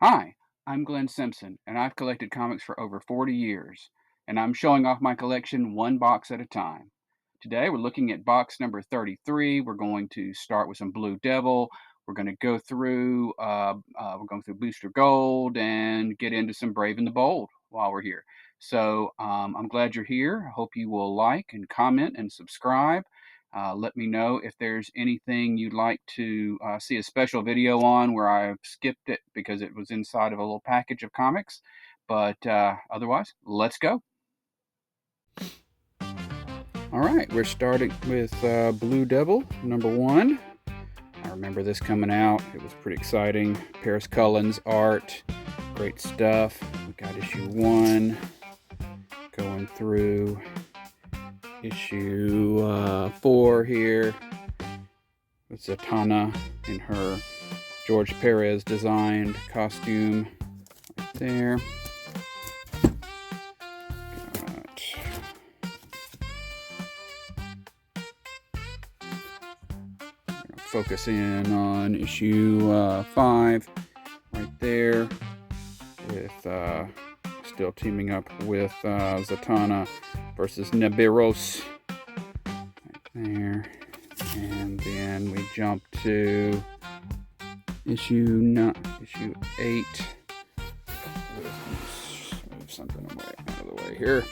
Hi, I'm Glenn Simpson, and I've collected comics for over 40 years, and I'm showing off my collection one box at a time. Today, we're looking at box number 33. We're going to start with some Blue Devil. We're going to go through, we're going through Booster Gold and get into some Brave and the Bold while we're here. So I'm glad you're here. I hope you will like and comment and subscribe. Let me know if there's anything you'd like to see a special video on where I've skipped it because it was inside of a little package of comics. But otherwise, let's go. All right, we're starting with Blue Devil, #1. I remember this coming out. It was pretty exciting. Paris Cullen's art, great stuff. We got issue 1 going through issue 4 here. With Zatanna in her George Perez designed costume right there. Focus in on issue 5 right there with still teaming up with Zatanna versus Nibiros right there. And then we jump to issue 8. Move something out of the way here.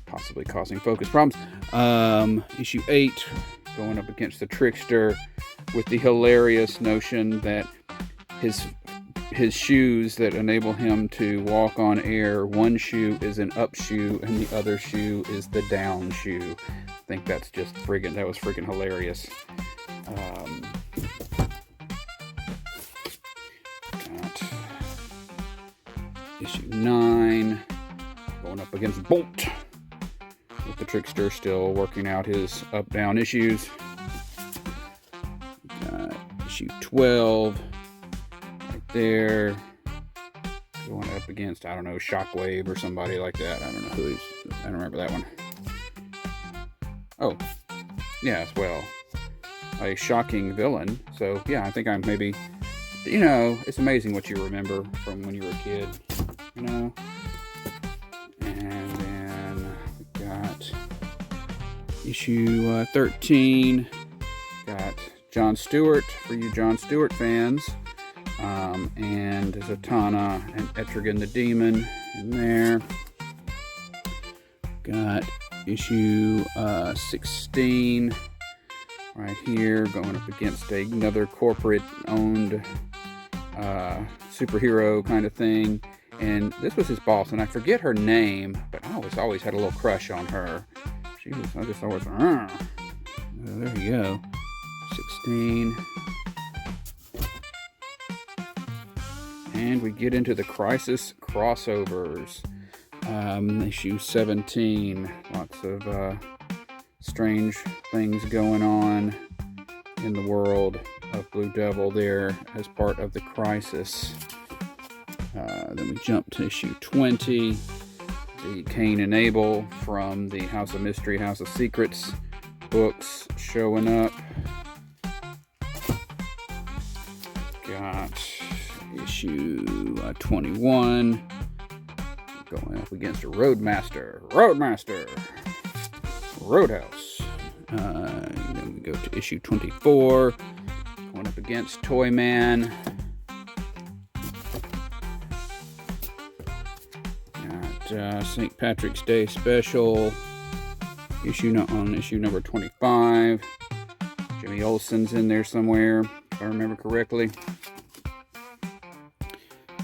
Possibly causing focus problems. Issue 8, going up against the Trickster with the hilarious notion that his shoes that enable him to walk on air, one shoe is an up shoe and the other shoe is the down shoe. I think that was friggin' hilarious. Got issue 9, going up against Bolt, with the Trickster still working out his up-down issues. Got issue 12 right there, going up against, I don't know, Shockwave or somebody like that. I don't know who I don't remember that one. Oh, yes, well, a shocking villain. So, yeah, I think I'm maybe, it's amazing what you remember from when you were a kid, And then we got issue 13. Got John Stewart, for you John Stewart fans. And Zatanna and Etrigan the Demon in there. Got issue 16 right here, going up against another corporate-owned superhero kind of thing. And this was his boss, and I forget her name, but I always had a little crush on her. I just always, there you go. 16. And we get into the Crisis crossovers. Issue 17. Lots of strange things going on in the world of Blue Devil there as part of the Crisis. Then we jump to issue 20. The Cain and Abel from the House of Mystery, House of Secrets books showing up. Got issue 21 going up against a Roadmaster. Roadhouse. Then we go to issue 24, going up against Toyman. Got St. Patrick's Day special issue number 25. Jimmy Olsen's in there somewhere, if I remember correctly.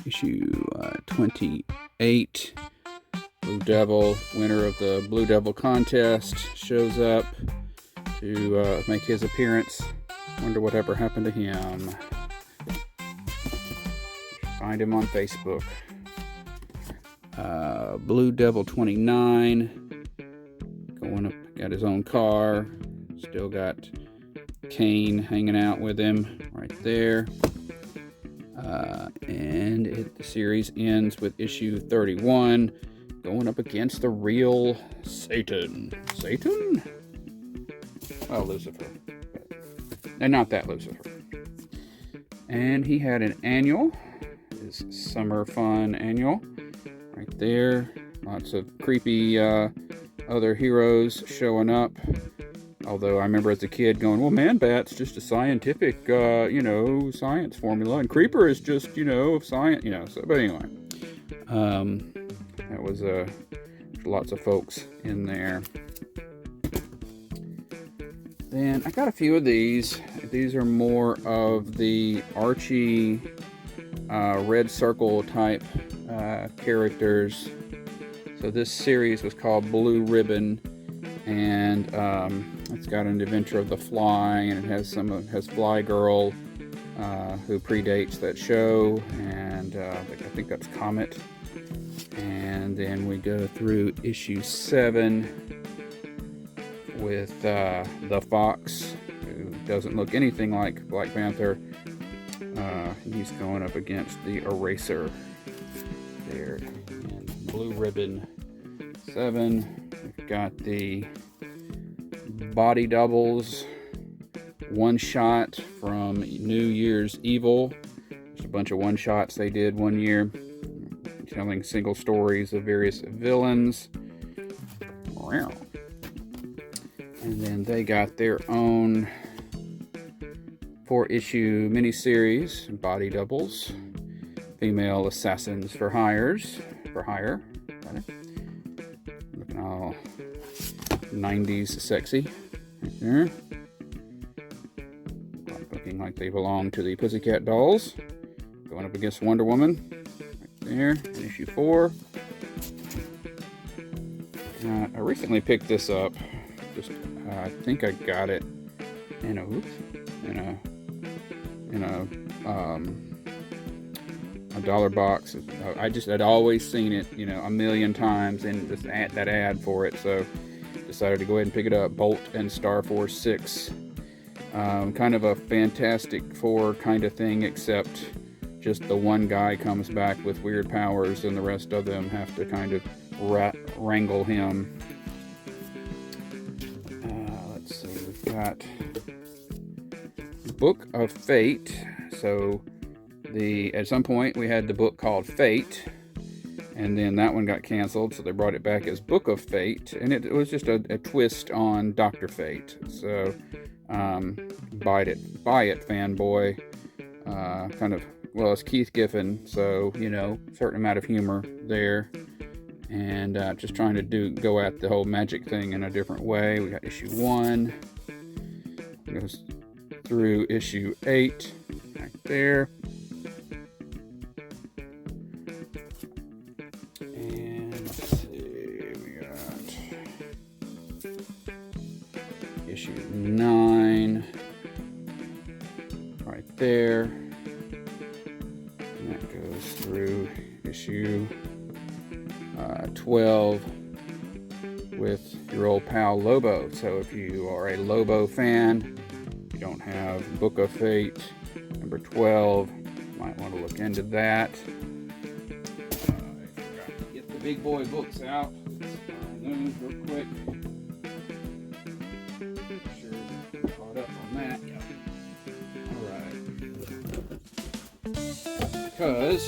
Issue 28. Blue Devil, winner of the Blue Devil contest, shows up to make his appearance. Wonder whatever happened to him. Find him on Facebook. Blue Devil 29, going up, got his own car. Still got Cain hanging out with him right there. And the series ends with issue 31, going up against the real Satan. Satan? Well, Lucifer. And not that Lucifer. And he had an annual, his summer fun annual, right there. Lots of creepy other heroes showing up. Although I remember as a kid going, well, Man-Bat's just a scientific, science formula, and Creeper is just, science, So, but anyway, that was lots of folks in there. Then I got a few of these. These are more of the Archie red circle type characters. So this series was called Blue Ribbon, and it's got an adventure of the Fly, and it has Fly Girl, who predates that show, and I think that's Comet. And then we go through issue 7 with the Fox, who doesn't look anything like Black Panther. He's going up against the Eraser there. And Blue Ribbon 7. We've got the Body Doubles one-shot from New Year's Evil. There's a bunch of one-shots they did one year, telling single stories of various villains. And then they got their own 4-issue miniseries, Body Doubles, Female Assassins for Hire. Looking all 90s sexy right there. Looking like they belong to the Pussycat Dolls. Going up against Wonder Woman right there in issue 4. I recently picked this up. I think I got it in a dollar box. I'd always seen it, a million times, and just that ad for it. So decided to go ahead and pick it up. Bolt and Starforce 6, kind of a Fantastic Four kind of thing, except just the one guy comes back with weird powers, and the rest of them have to kind of wrangle him. We've got Book of Fate. So at some point we had the book called Fate, and then that one got canceled, so they brought it back as Book of Fate, and it was just a twist on Dr. Fate. So buy it fanboy. It's Keith Giffen, so certain amount of humor there. And just trying to go at the whole magic thing in a different way. We got issue 1. Goes through issue 8 right there. And let's see, we got issue 9 right there. And that goes through issue 12 with your old pal Lobo. So if you are a Lobo fan, you don't have Book of Fate number 12, you might want to look into that. I forgot to get the big boy books out. Let's find those real quick. Make sure you're caught up on that. Alright. Because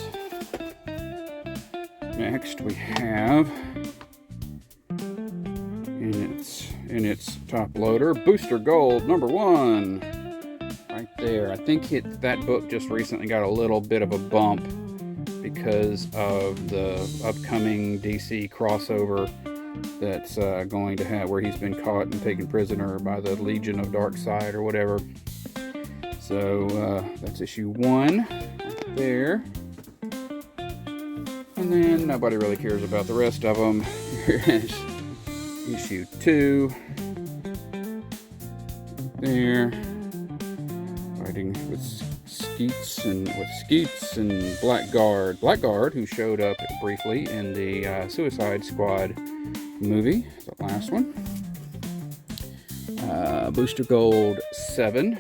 next we have in its top loader, Booster Gold number 1 right there. I think that book just recently got a little bit of a bump because of the upcoming DC crossover that's going to have, where he's been caught and taken prisoner by the Legion of Darkseid or whatever. So that's issue 1 right there. And then nobody really cares about the rest of them. Here's issue 2. There. Fighting with Skeets and Blackguard. Blackguard, who showed up briefly in the Suicide Squad movie, the last one. Booster Gold 7.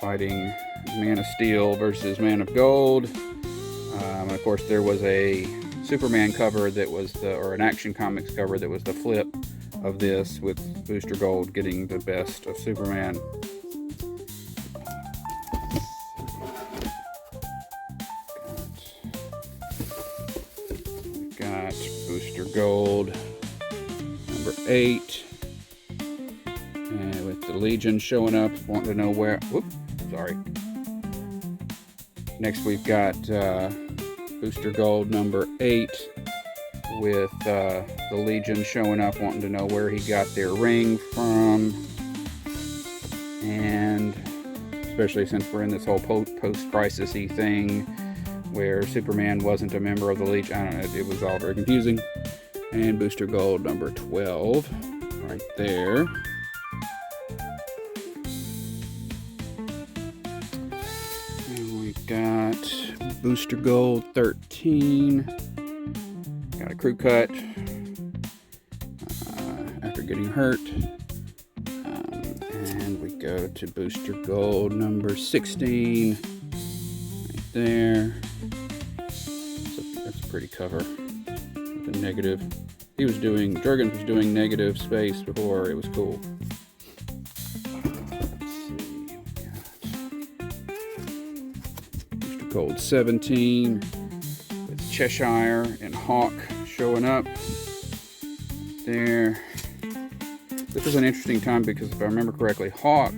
Fighting Man of Steel versus Man of Gold. And of course, there was a Superman cover that was or an Action Comics cover that was the flip of this, with Booster Gold getting the best of Superman. got Booster Gold number 8. And with the Legion showing up, wanting to know where... Whoops, sorry. Next we've got Booster Gold number 8 with the Legion showing up, wanting to know where he got their ring from. And especially since we're in this whole post-crisis-y thing where Superman wasn't a member of the Legion. I don't know, it was all very confusing. And Booster Gold number 12 right there. And we got Booster Gold 13. Got a crew cut after getting hurt. And we go to Booster Gold number 16 right there. That's a pretty cover with a negative. Jurgens was doing negative space before it was cool. Let's see, Booster Gold 17 with Cheshire and Hawk showing up there. This was an interesting time because if I remember correctly, Hawk,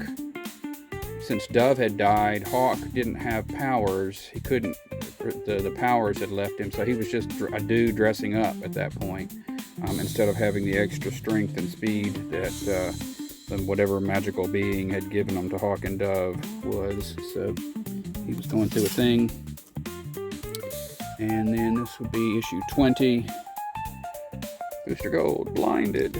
since Dove had died, Hawk didn't have powers. He couldn't, the powers had left him, so he was just a dude dressing up at that point, instead of having the extra strength and speed that whatever magical being had given him to Hawk and Dove was. So he was going through a thing. And then this would be issue 20. Booster Gold, Blinded.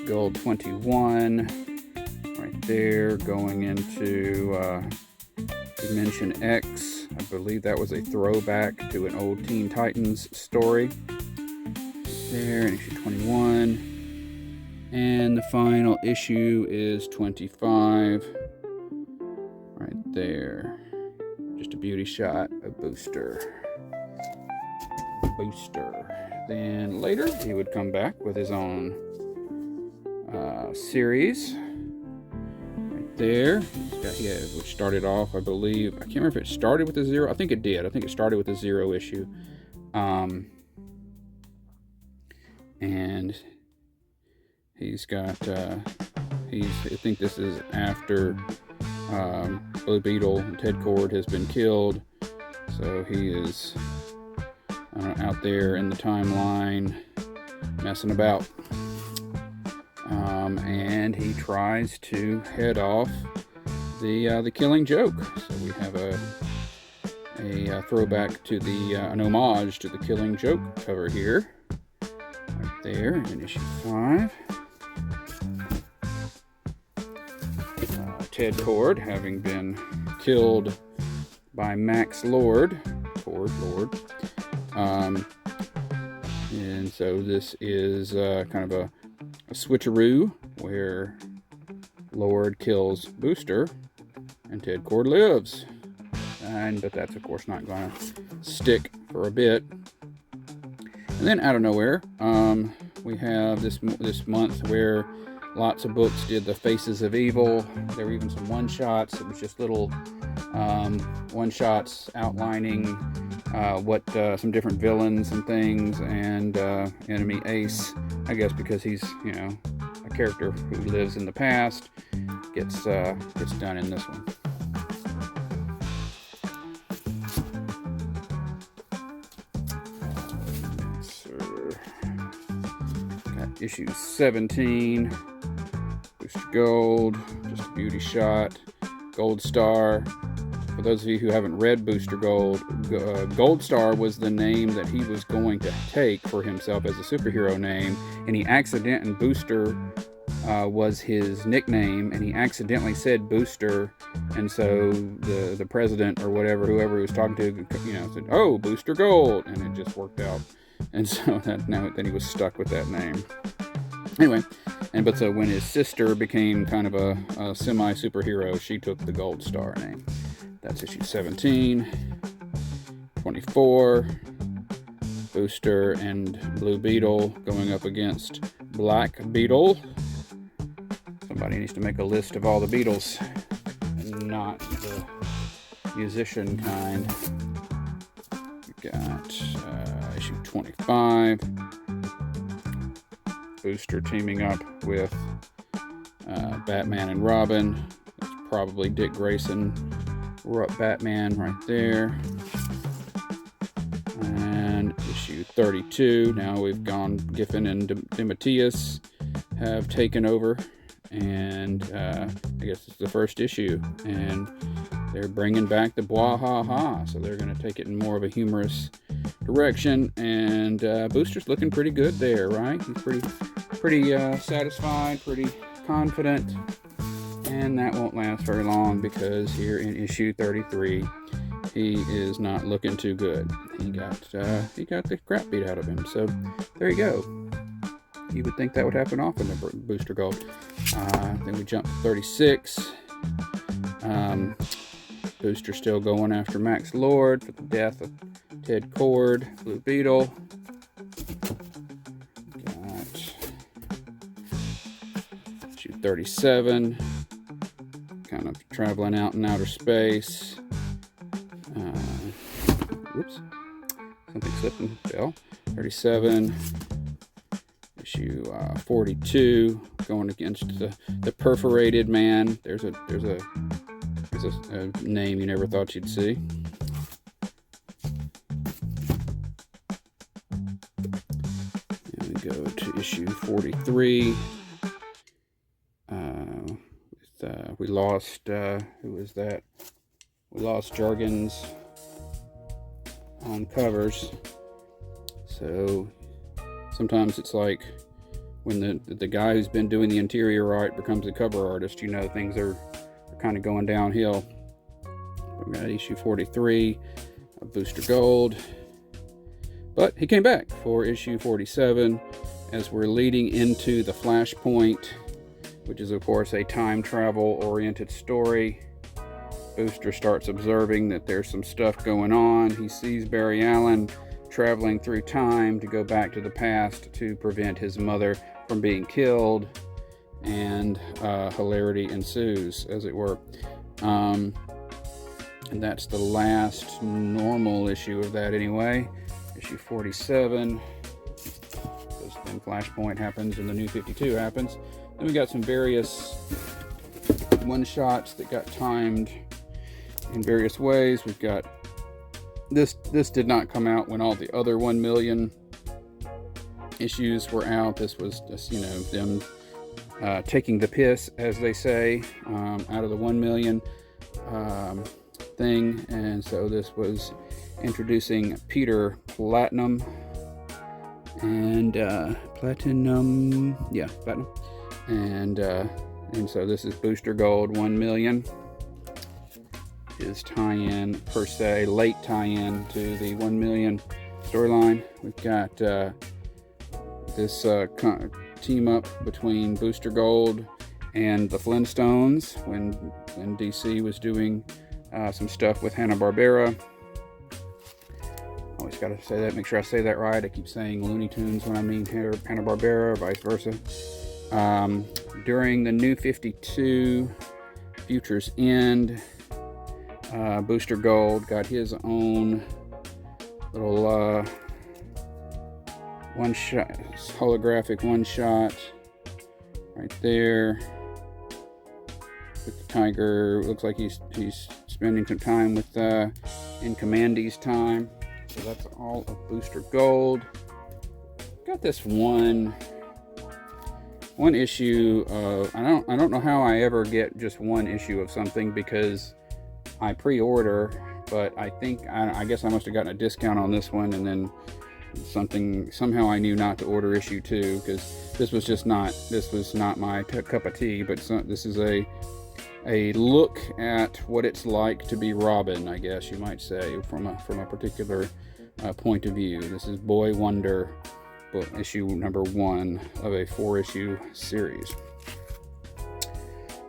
Gold 21 right there, going into Dimension X. I believe that was a throwback to an old Teen Titans story there in issue 21. And the final issue is 25 right there. Just a beauty shot of Booster. Then later he would come back with his own series right there. Which started off, I believe, I can't remember if it started with a 0. I think it did. I think it started with a 0 issue. And he's got I think this is after Blue Beetle and Ted Cord has been killed, so he is out there in the timeline messing about. And he tries to head off the Killing Joke. So we have a throwback to an homage to the Killing Joke cover here, right there in issue 5. Ted Cord having been killed by Max Lord. And so this is kind of a switcheroo where Lord kills Booster and Ted Cord lives. But that's of course not going to stick for a bit. And then out of nowhere, we have this month where lots of books did the Faces of Evil. There were even some one-shots. It was just little one-shots outlining some different villains and things, and enemy Ace, I guess because he's, a character who lives in the past, gets done in this one. Got issue 17, Booster Gold, just a beauty shot, Goldstar. For those of you who haven't read Booster Gold, Goldstar was the name that he was going to take for himself as a superhero name, and Booster was his nickname, and he accidentally said Booster, and so the president or whoever he was talking to, said, "Oh, Booster Gold," and it just worked out, and so then he was stuck with that name. Anyway, but so when his sister became kind of a semi-superhero, she took the Goldstar name. That's issue 17. 24. Booster and Blue Beetle going up against Black Beetle. Somebody needs to make a list of all the Beetles. not the musician kind. We got issue 25. Booster teaming up with Batman and Robin. That's probably Dick Grayson. We're up Batman right there. And issue 32. Now we've gone, Giffen and DeMatteis have taken over. And I guess it's the first issue. And they're bringing back the blah ha ha. So they're going to take it in more of a humorous direction. And Booster's looking pretty good there, right? He's pretty satisfied, pretty confident. And that won't last very long, because here in issue 33, he is not looking too good. He got the crap beat out of him. So there you go. You would think that would happen often in Booster Gold. Then we jump to 36. Booster still going after Max Lord for the death of Ted Cord, Blue Beetle. Got issue 37. Kind of traveling out in outer space. Whoops. Something slipped and fell. 37. Issue 42. Going against the perforated man. There's a name you never thought you'd see. And we go to issue 43. We lost, who was that? We lost Jargon's on covers. So sometimes it's like when the guy who's been doing the interior art becomes a cover artist, you know, things are kind of going downhill. We got issue 43 of Booster Gold. But he came back for issue 47 as we're leading into the Flashpoint, which is, of course, a time travel-oriented story. Booster starts observing that there's some stuff going on. He sees Barry Allen traveling through time to go back to the past to prevent his mother from being killed, and hilarity ensues, as it were. And that's the last normal issue of that anyway. Issue 47. Because then Flashpoint happens and the New 52 happens. Then we got some various one-shots that got timed in various ways. We've got this did not come out when all the other 1 million issues were out. This was just, you know, them taking the piss, as they say, out of the 1 million thing. And so this was introducing Peter Platinum and Platinum. And so this is Booster Gold 1 million. His tie-in, per se, late tie-in to the 1 million storyline. We've got this team up between Booster Gold and the Flintstones when DC was doing some stuff with Hanna-Barbera. Always got to say that, make sure I say that right. I keep saying Looney Tunes when I mean Hanna-Barbera, or vice versa. During the New 52 Future's End, Booster Gold got his own little one-shot, holographic one-shot right there with the tiger. Looks like he's spending some time with in Commandy's time. So that's all of Booster Gold. Got this one issue of, I don't know how I ever get just one issue of something, because I pre-order, but I think I guess I must have gotten a discount on this one, and then somehow I knew not to order issue 2, because this was not my cup of tea. But this is a look at what it's like to be Robin, I guess you might say, from a particular point of view. This is Boy Wonder, book issue number 1 of a 4-issue series.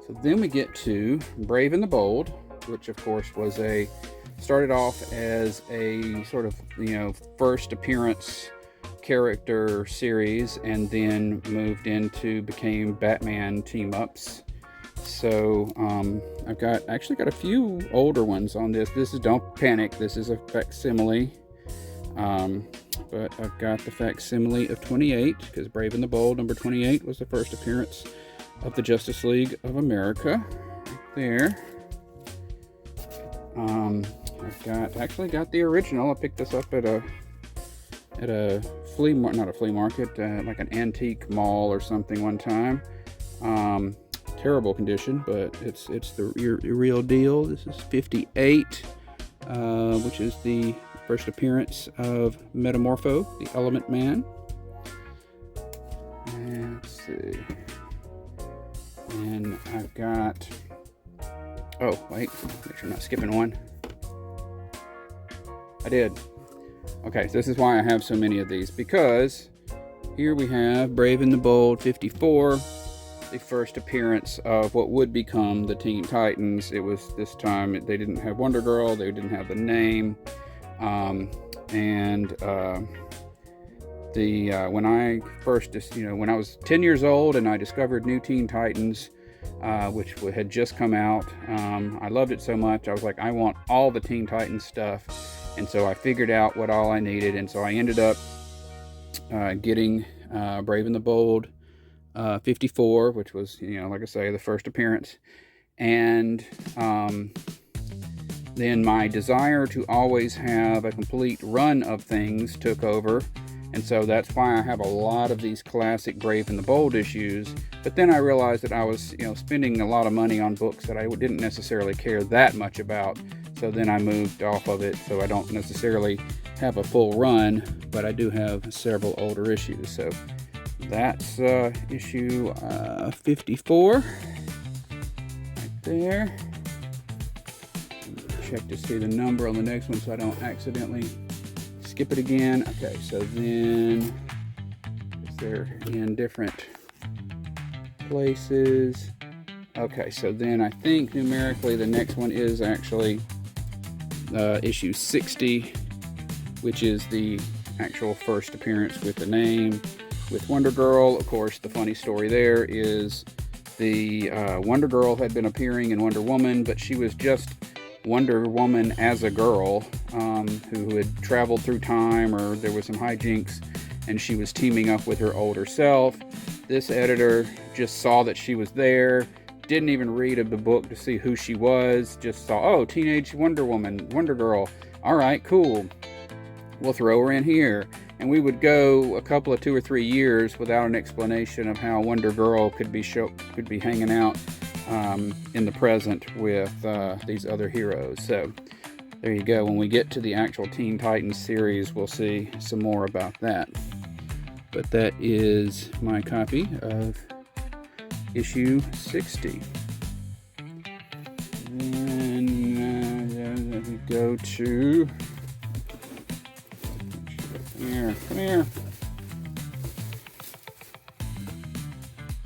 So then we get to Brave and the Bold, which of course started off as a sort of, you know, first appearance character series, and then became Batman team-ups. So I've actually got a few older ones on this. This is, don't panic, this is a facsimile. But I've got the facsimile of 28, because Brave and the Bold number 28 was the first appearance of the Justice League of America. Right there. I've actually got the original. I picked this up at a flea market, not a flea market, like an antique mall or something one time. Terrible condition, but it's the real deal. This is 58, which is the first appearance of Metamorpho, the Element Man. And let's see. And I've got, oh wait, make sure I'm not skipping one. I did. Okay, so this is why I have so many of these, because here we have Brave and the Bold 54, the first appearance of what would become the Teen Titans. It was, this time they didn't have Wonder Girl, they didn't have the name, when I first, when I was 10 years old and I discovered New Teen Titans, which had just come out, I loved it so much. I was like, I want all the Teen Titans stuff. And so I figured out what all I needed, and so I ended up getting Brave and the Bold 54, which was, like I say, the first appearance. And then my desire to always have a complete run of things took over, and so that's why I have a lot of these classic Brave and the Bold issues. But then I realized that I was, spending a lot of money on books that I didn't necessarily care that much about. So then I moved off of it, so I don't necessarily have a full run, but I do have several older issues. So that's issue 54 right there. Check to see the number on the next one so I don't accidentally skip it again. Okay, so then they're in different places. Okay, so then I think numerically the next one is actually issue 60, which is the actual first appearance with the name, with Wonder Girl. Of course, the funny story there is the Wonder Girl had been appearing in Wonder Woman, but she was just Wonder Woman as a girl who had traveled through time, or there was some hijinks, and she was teaming up with her older self. This editor just saw that she was there, didn't even read of the book to see who she was, just saw, oh, teenage Wonder Woman, Wonder Girl, all right, cool, we'll throw her in here. And we would go a couple of 2 or 3 years without an explanation of how Wonder Girl could be hanging out in the present with these other heroes. So there you go. When we get to the actual Teen Titans series, we'll see some more about that. But that is my copy of issue 60. Then let me go to, come here.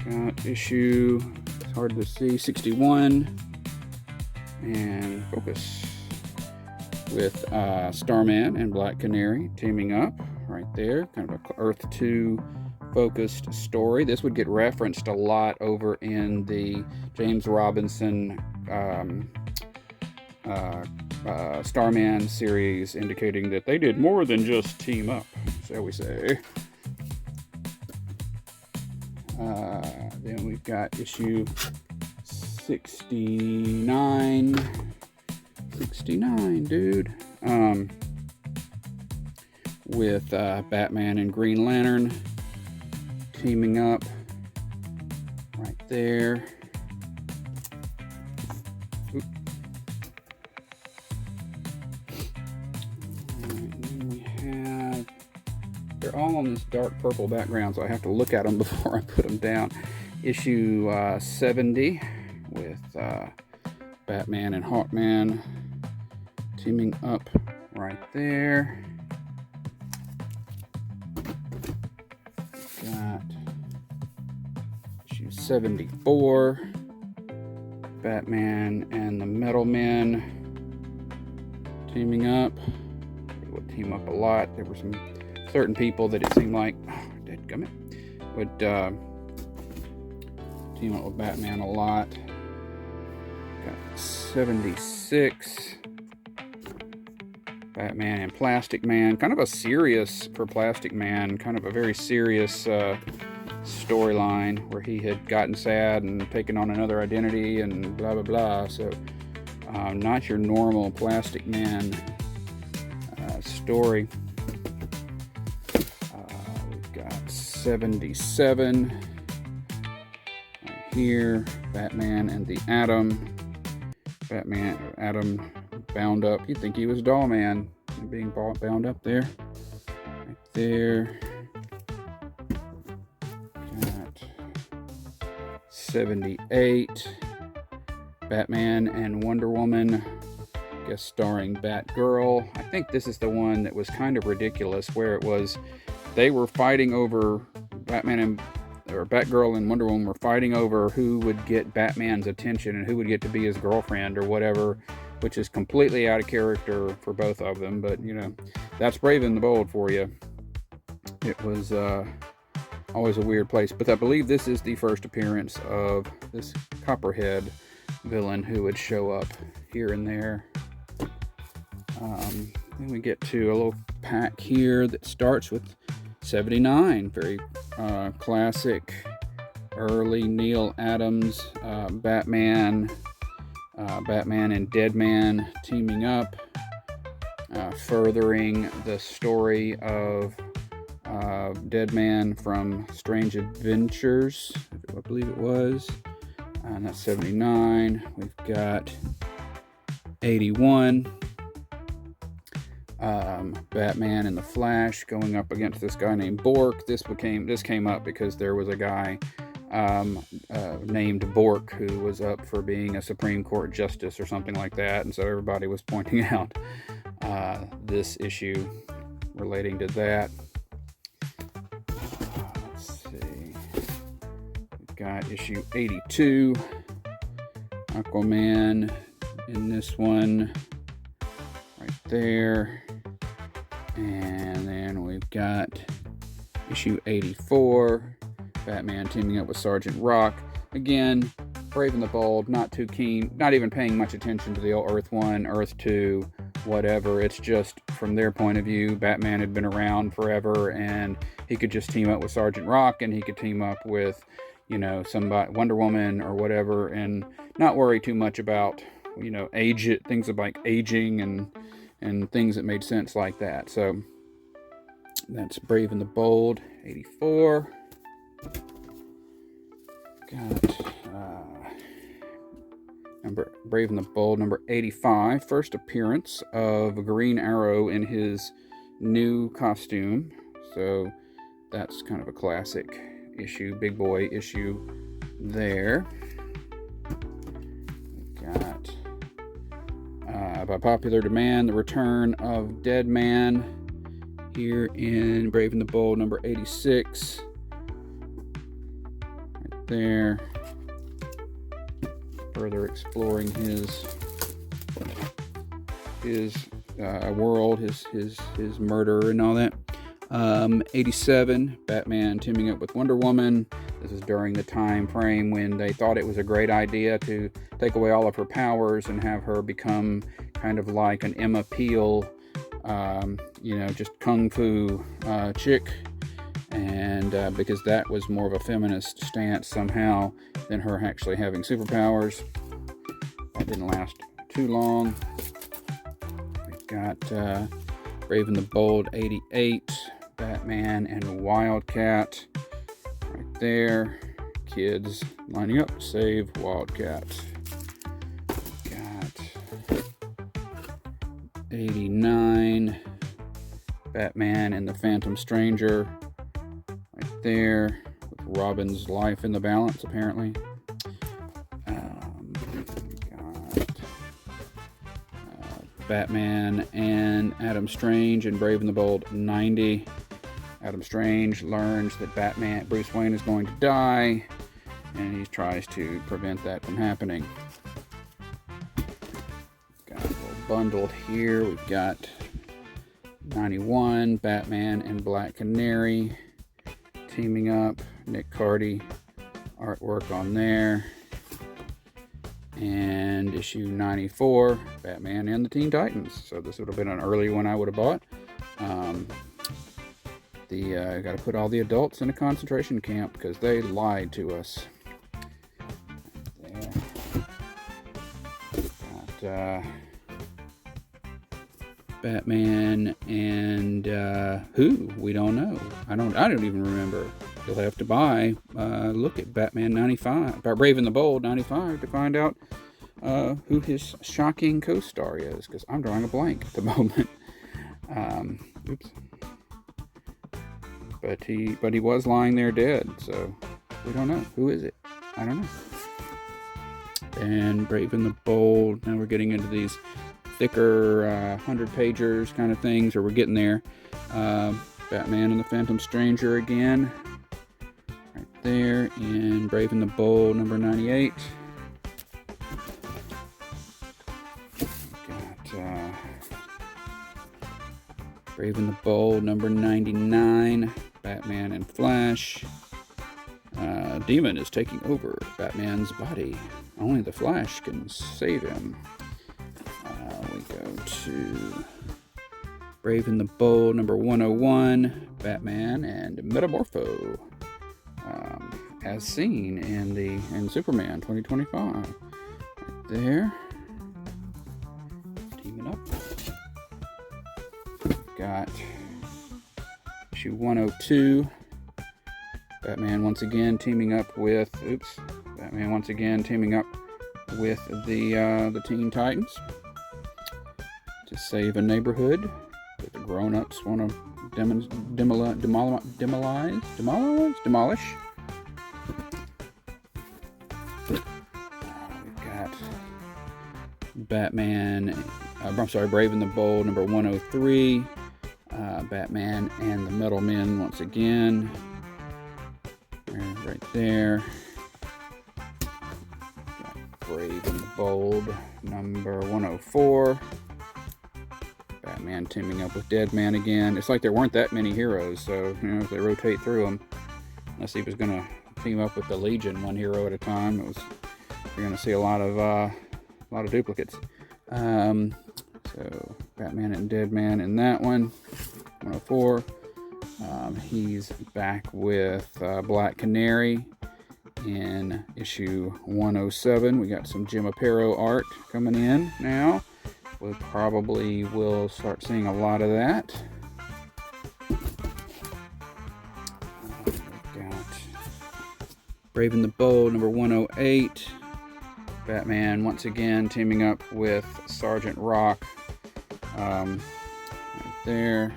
Got issue, it's hard to see, 61, and focus, with Starman and Black Canary teaming up right there, kind of a Earth 2 focused story. This would get referenced a lot over in the James Robinson Starman series, indicating that they did more than just team up, shall we say. Then we've got issue 69. 69, dude. With Batman and Green Lantern teaming up right there. Oop. And then we have, they're all on this dark purple background, so I have to look at them before I put them down. Issue 70 with Batman and Hawkman teaming up right there. Got issue 74, Batman and the Metal Men teaming up. They would team up a lot. There were some certain people that it seemed like, dadgummit, would team up with Batman a lot. Got 76. Batman and Plastic Man. Kind of a serious, for Plastic Man, kind of a very serious storyline where he had gotten sad and taken on another identity and blah, blah, blah. So, not your normal Plastic Man story. We've got 77 right here. Batman and the Atom. Atom bound up. You'd think he was Doll Man being bound up there. Right there. Got 78. Batman and Wonder Woman, guest starring Batgirl. I think this is the one that was kind of ridiculous, where it was they were fighting over Batgirl and Wonder Woman were fighting over who would get Batman's attention and who would get to be his girlfriend or whatever, which is completely out of character for both of them. But, you know, that's Brave and the Bold for you. It was always a weird place. But I believe this is the first appearance of this Copperhead villain who would show up here and there. Then we get to a little pack here that starts with 79. Very classic early Neil Adams Batman and Deadman teaming up, furthering the story of Deadman from Strange Adventures, I believe it was. And that's 79. We've got 81. Batman and the Flash going up against this guy named Bork. This came up because there was a guy named Bork who was up for being a Supreme Court justice or something like that, and so everybody was pointing out this issue relating to that. Let's see. We've got issue 82. Aquaman in this one right there. And then we've got issue 84, Batman teaming up with Sergeant Rock. Again, Brave and the Bold, not too keen, not even paying much attention to the old Earth 1, Earth 2, whatever. It's just, from their point of view, Batman had been around forever, and he could just team up with Sergeant Rock, and he could team up with, you know, somebody, Wonder Woman or whatever, and not worry too much about, you know, things like aging and things that made sense like that. So that's Brave and the Bold, 84. Got Brave and the Bold, number 85. First appearance of Green Arrow in his new costume. So that's kind of a classic issue, big boy issue there. Got by popular demand, the return of Deadman here in Brave and the Bold, number 86. Right there. Further exploring his world, his murder and all that. 87, Batman teaming up with Wonder Woman. This is during the time frame when they thought it was a great idea to take away all of her powers and have her become kind of like an Emma Peel, just kung fu chick. And because that was more of a feminist stance somehow than her actually having superpowers. That didn't last too long. We've got Brave and the Bold, 88. Batman and Wildcat right there. Kids lining up to save Wildcat. Got 89. Batman and the Phantom Stranger right there, with Robin's life in the balance apparently. Got Batman and Adam Strange and Brave and the Bold, 90. Adam Strange learns that Bruce Wayne is going to die, and he tries to prevent that from happening. Got a little bundled here. We've got 91, Batman and Black Canary teaming up. Nick Cardy artwork on there. And issue 94, Batman and the Teen Titans. So this would have been an early one I would have bought. Got to put all the adults in a concentration camp because they lied to us. Got Batman and who? We don't know. I don't even remember. You'll have to look at Batman 95, Brave and the Bold 95 to find out who his shocking co-star is, because I'm drawing a blank at the moment. Oops. But he was lying there dead, so we don't know. Who is it? I don't know. And Brave and the Bold. Now we're getting into these thicker 100-pagers kind of things, or we're getting there. Batman and the Phantom Stranger again. Right there. And Brave and the Bold, number 98. Got Brave and the Bold, number 99. Batman and Flash. Demon is taking over Batman's body. Only the Flash can save him. We go to Brave and the Bold, number 101. Batman and Metamorpho. As seen in Superman 2025. Right there. Teaming up. Got issue 102. Batman once again teaming up with the Teen Titans to save a neighborhood that the grown-ups want to demolish. We've got Brave and the Bold, number 103. Batman and the Metal Men once again. Right there. Got Brave and the Bold, number 104. Batman teaming up with Deadman again. It's like there weren't that many heroes, so if they rotate through them, unless he was going to team up with the Legion, one hero at a time, you're going to see a lot of duplicates. So Batman and Deadman in that one, 104. He's back with Black Canary in issue 107. We got some Jim Aparo art coming in now. We probably will start seeing a lot of that. We've got Brave and the Bold, number 108. Batman once again teaming up with Sergeant Rock. Right there.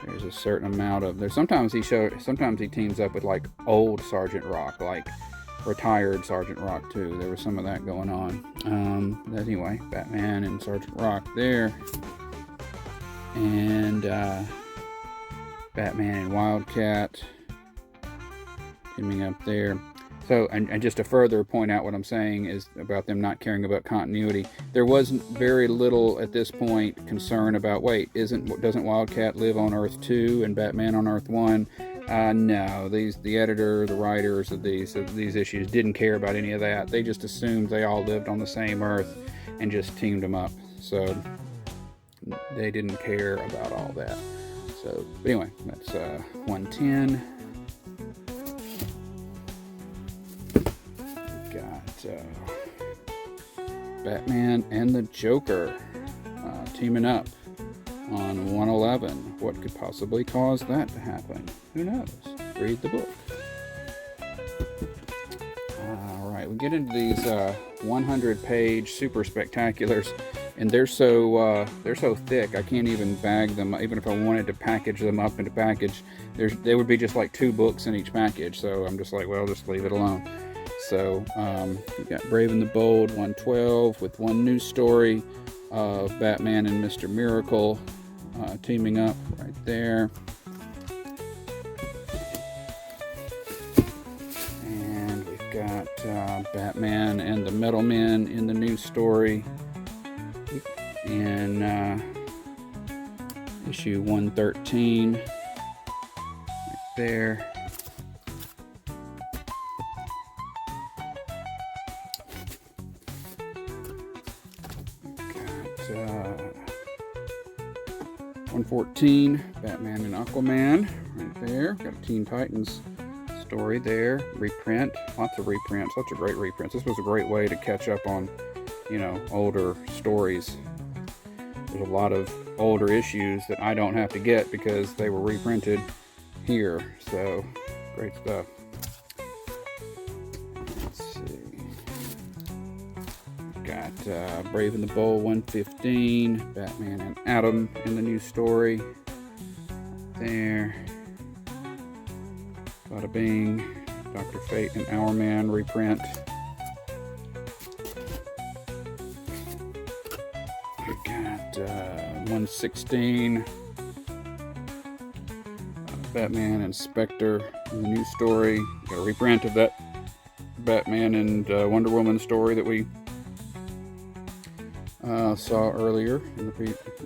There's a certain amount of sometimes he teams up with like old Sergeant Rock, like retired Sergeant Rock too. There was some of that going on. But anyway, Batman and Sergeant Rock there, and Batman and Wildcat teaming up there. So, and just to further point out what I'm saying is about them not caring about continuity, there was very little at this point concern about, doesn't Wildcat live on Earth 2 and Batman on Earth 1? No, the editor, the writers of these issues didn't care about any of that. They just assumed they all lived on the same Earth and just teamed them up. So they didn't care about all that. So, but anyway, that's 110. Batman and the Joker teaming up on 111. What could possibly cause that to happen? Who knows? Read the book. Alright, we get into these 100-page super spectaculars, and they're so thick I can't even bag them. Even if I wanted to package them up into package, they would be just like 2 books in each package. So I'm just like, well, just leave it alone. So we got Brave and the Bold 112 with one new story of Batman and Mr. Miracle teaming up right there. And we've got Batman and the Metal Men in the new story in issue 113 right there. 114, Batman and Aquaman, right there. Got a Teen Titans story there. Reprint, lots of reprints, lots of great reprints. This was a great way to catch up on, you know, older stories. There's a lot of older issues that I don't have to get because they were reprinted here. So, great stuff. Let's see. Got Brave and the Bold 115, Batman and Atom in the new story. There. Bada bing. Dr. Fate and Hourman reprint. We got 116. Batman and Spectre in the new story. Got a reprint of that Batman and Wonder Woman story that we saw earlier in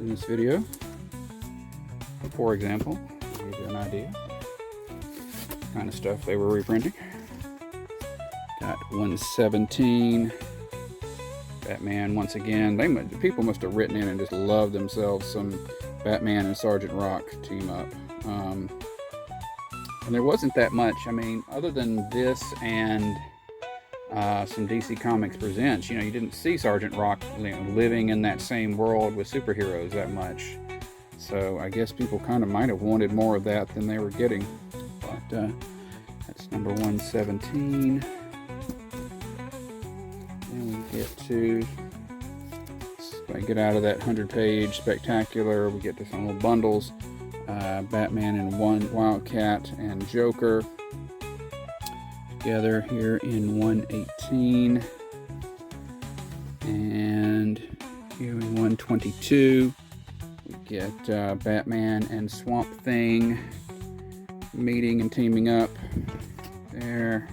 this video. For example, to give you an idea kind of stuff they were reprinting. Got 117. Batman once again. People must have written in and just loved themselves some Batman and Sergeant Rock team up. And there wasn't that much. I mean, other than this and some DC Comics Presents, you know, you didn't see Sergeant Rock, you know, living in that same world with superheroes that much. So I guess people kind of might have wanted more of that than they were getting. But that's number 117. Then we get to, if I get out of that 100-page spectacular, we get to some little bundles. Batman and Wildcat and Joker together here in 118. And here in 122, we get Batman and Swamp Thing meeting and teaming up there.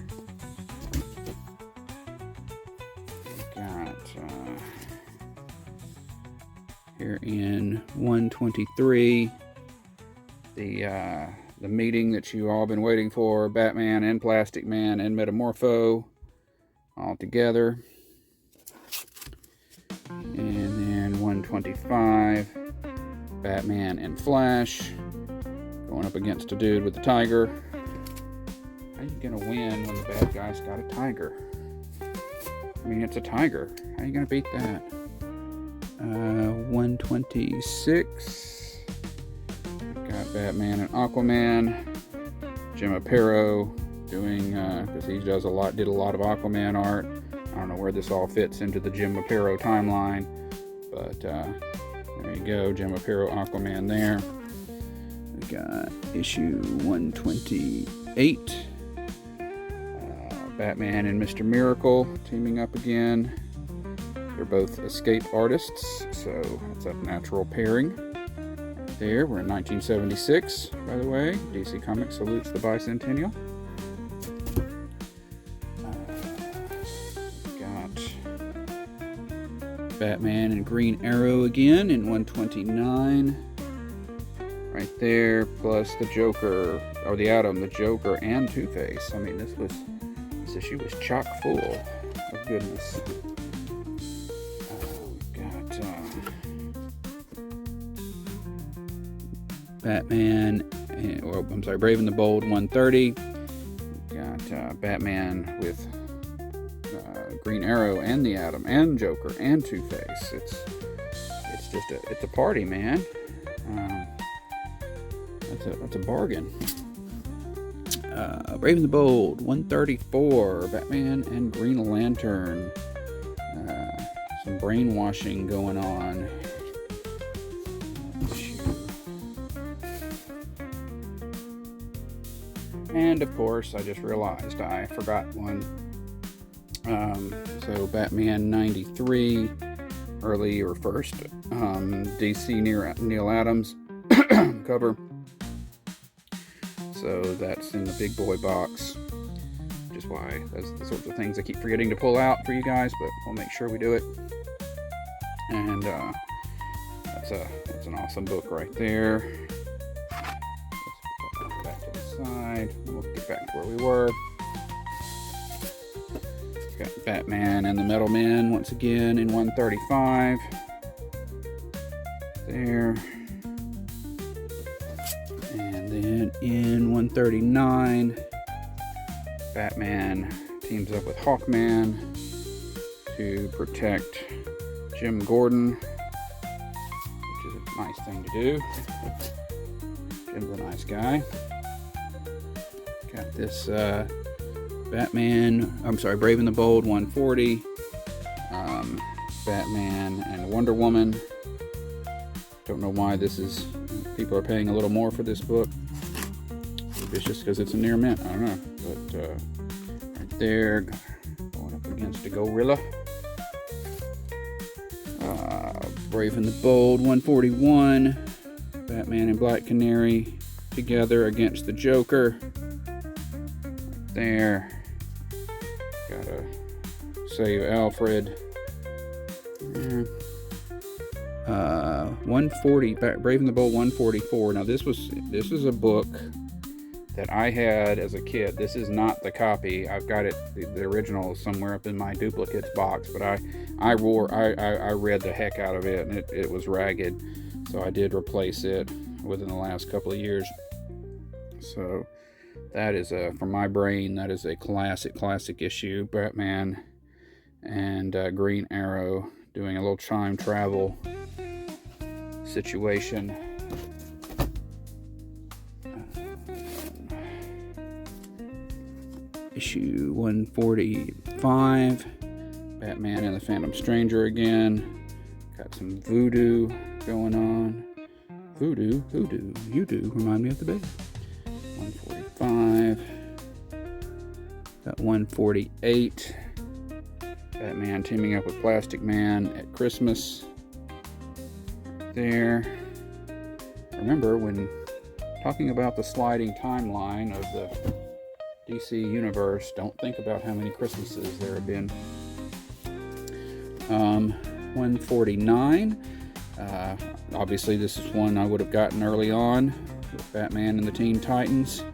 We got here in 123 the meeting that you all been waiting for, Batman and Plastic Man and Metamorpho all together. And then 125, Batman and Flash going up against a dude with a tiger. How are you gonna win when the bad guy's got a tiger? I mean, it's a tiger. How are you gonna beat that? 126. Got Batman and Aquaman. Jim Aparo doing, because he did a lot of Aquaman art. I don't know where this all fits into the Jim Aparo timeline, but there you go, Jim Aparo Aquaman there. We got issue 128. Batman and Mr. Miracle teaming up again. They're both escape artists, so that's a natural pairing. There, we're in 1976, by the way. DC Comics salutes the bicentennial. Got Batman and Green Arrow again in 129. Right there, plus the Joker, or the Atom, the Joker, and Two-Face. I mean, this issue was chock full of goodness. Batman, Brave and the Bold 130. Got Batman with Green Arrow and the Atom and Joker and Two-Face. It's a party, man. That's a bargain. Brave and the Bold 134. Batman and Green Lantern. Some brainwashing going on. And of course, I just realized I forgot one. So Batman 93, early or first, DC Neil Adams cover. So that's in the big boy box, which is why that's the sorts of things I keep forgetting to pull out for you guys, but we'll make sure we do it. And that's an awesome book right there. Side. We'll get back to where we were. Got Batman and the Metal Men once again in 135. there. And then in 139, Batman teams up with Hawkman to protect Jim Gordon, which is a nice thing to do. Jim's a nice guy. Got this Brave and the Bold 140, Batman and Wonder Woman. Don't know why people are paying a little more for this book. Maybe it's just because it's a near mint, I don't know. But right there, going up against a gorilla. Brave and the Bold 141, Batman and Black Canary together against the Joker. Right there. Gotta save Alfred. Yeah. 140, Brave and the Bold 144. Now this is a book that I had as a kid. This is not the copy. I've got it, the original, somewhere up in my duplicates box. But I read the heck out of it, and it was ragged. So I did replace it within the last couple of years. So that is from my brain. That is a classic issue. Batman and Green Arrow doing a little time travel situation. Issue 145, Batman and the Phantom Stranger again. Got some voodoo going on. Voodoo, you do remind me of the baby. 145. Got 148. Batman teaming up with Plastic Man at Christmas. Right there. Remember, when talking about the sliding timeline of the DC universe, don't think about how many Christmases there have been. 149. Obviously, this is one I would have gotten early on with Batman and the Teen Titans.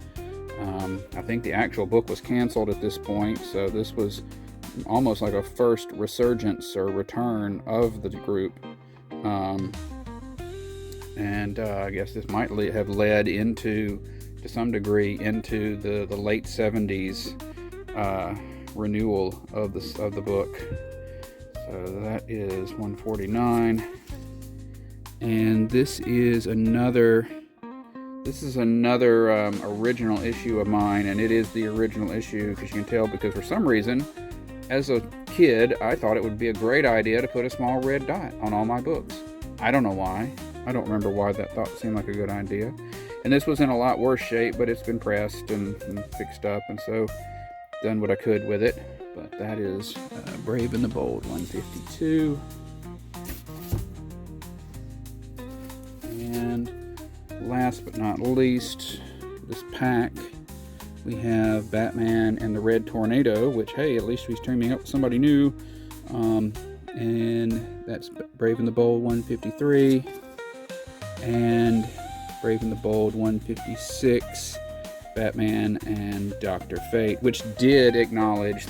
I think the actual book was canceled at this point, so this was almost like a first resurgence or return of the group. And I guess this might have led into, to some degree, into the late 70s renewal of the book. So that is 149. And this is another original issue of mine, and it is the original issue, because you can tell, because for some reason, as a kid, I thought it would be a great idea to put a small red dot on all my books. I don't know why. I don't remember why that thought seemed like a good idea. And this was in a lot worse shape, but it's been pressed and fixed up, and so done what I could with it. But that is Brave and the Bold 152. And last but not least, this pack, we have Batman and the Red Tornado, which, hey, at least he's teaming up with somebody new. And that's Brave and the Bold 153. And Brave and the Bold 156, Batman and Dr. Fate, which did acknowledge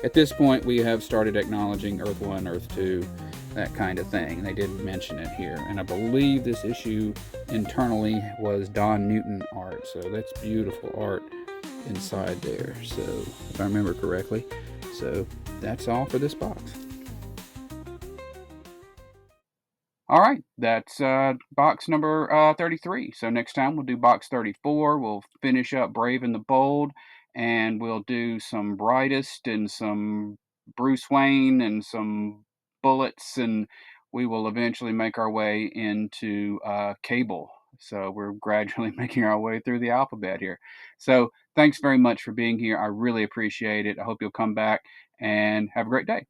at this point we have started acknowledging Earth 1, Earth 2, that kind of thing. They did mention it here. And I believe this issue internally was Don Newton art, so that's beautiful art inside there, so if I remember correctly. So that's all for this box. All right, that's box number 33. So next time we'll do box 34. We'll finish up Brave and the Bold, and we'll do some Brightest and some Bruce Wayne and some Bullets, and we will eventually make our way into Cable. So we're gradually making our way through the alphabet here. So thanks very much for being here. I really appreciate it. I hope you'll come back and have a great day.